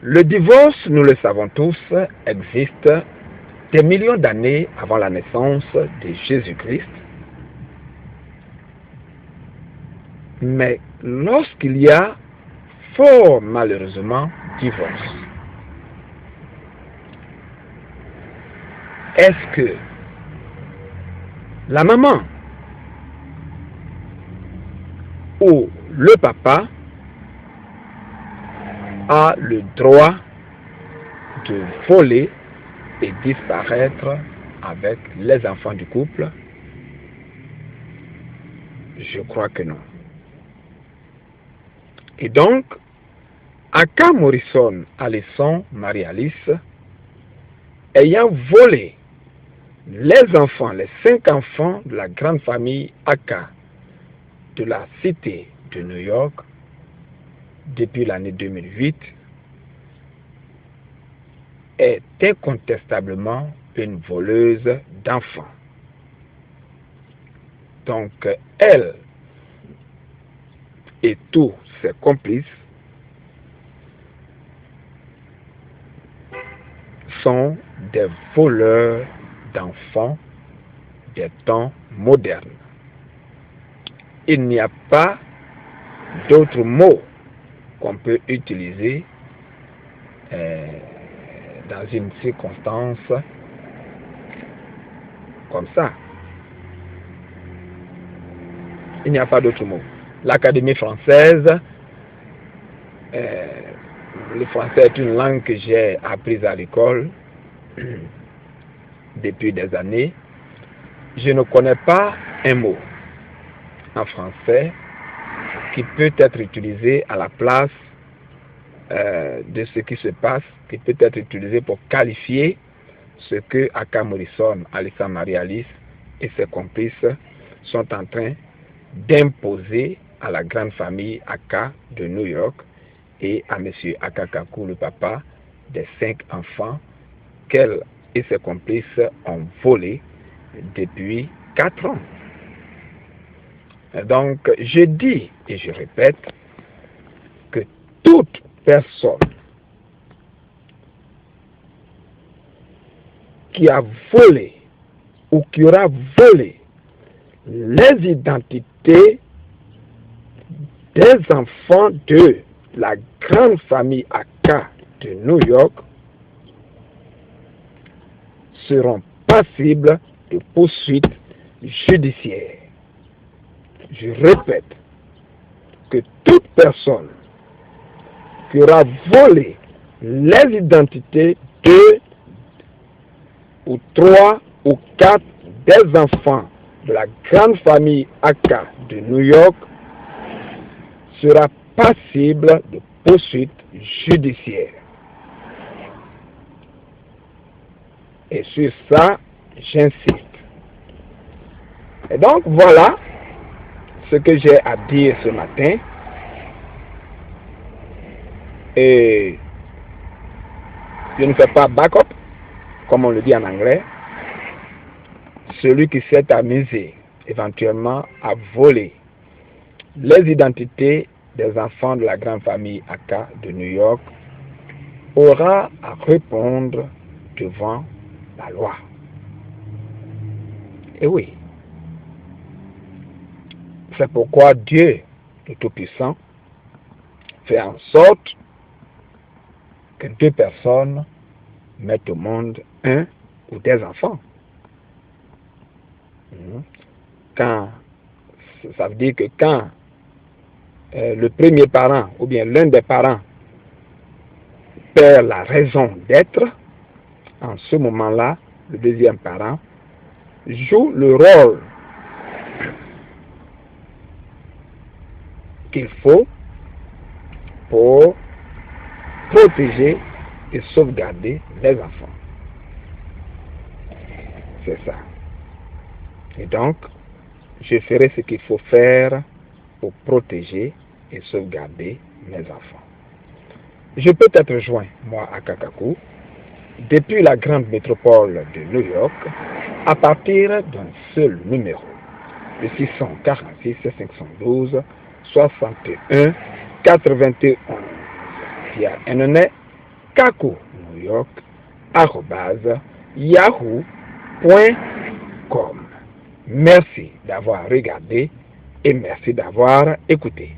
Le divorce, nous le savons tous, existe des millions d'années avant la naissance de Jésus-Christ. Mais lorsqu'il y a fort malheureusement divorce, est-ce que la maman ou le papa a le droit de voler et disparaître avec les enfants du couple? Je crois que non. Et donc, Aka Morrison Alison Marie-Alice, ayant volé les enfants, les 5 enfants de la grande famille Aka de la cité de New York depuis l'année 2008, est incontestablement une voleuse d'enfants. Donc, elle et tous ses complices sont des voleurs d'enfants des temps modernes. Il n'y a pas d'autre mot qu'on peut utiliser dans une circonstance comme ça. Il n'y a pas d'autre mot. L'Académie française, le français est une langue que j'ai apprise à l'école depuis des années. Je ne connais pas un mot en français qui peut être utilisé à la place de ce qui se passe, qui peut être utilisé pour qualifier ce que Aka Morrison, Alison Marie-Alice et ses complices sont en train d'imposer à la grande famille Aka de New York et à M. Akakaku, le papa des 5 enfants qu'elle et ses complices ont volés depuis 4 ans. Donc, je dis et je répète que toute personne qui a volé ou qui aura volé les identités des enfants de la grande famille Aka de New York seront passibles de poursuites judiciaires. Je répète que toute personne qui aura volé les identités de ou 3 ou 4 des enfants de la grande famille Aka de New York sera passible de poursuites judiciaires. Et sur ça, j'insiste. Et donc voilà ce que j'ai à dire ce matin. Et je ne fais pas backup, comme on le dit en anglais. Celui qui s'est amusé éventuellement à voler les identités des enfants de la grande famille Aka de New York aura à répondre devant la loi. Et oui, c'est pourquoi Dieu, le Tout-Puissant, fait en sorte que 2 personnes mettent au monde un ou des enfants. Quand, ça veut dire que quand le premier parent ou bien l'un des parents perd la raison d'être, en ce moment-là, le deuxième parent joue le rôle qu'il faut pour protéger et sauvegarder les enfants. C'est ça. Et donc, je ferai ce qu'il faut faire pour protéger et sauvegarder mes enfants. Je peux être joint, moi, à Kakaku, depuis la grande métropole de New York, à partir d'un seul numéro, le 646 512 61 91 via Internet kako.newyork@yahoo.com. Merci d'avoir regardé et merci d'avoir écouté.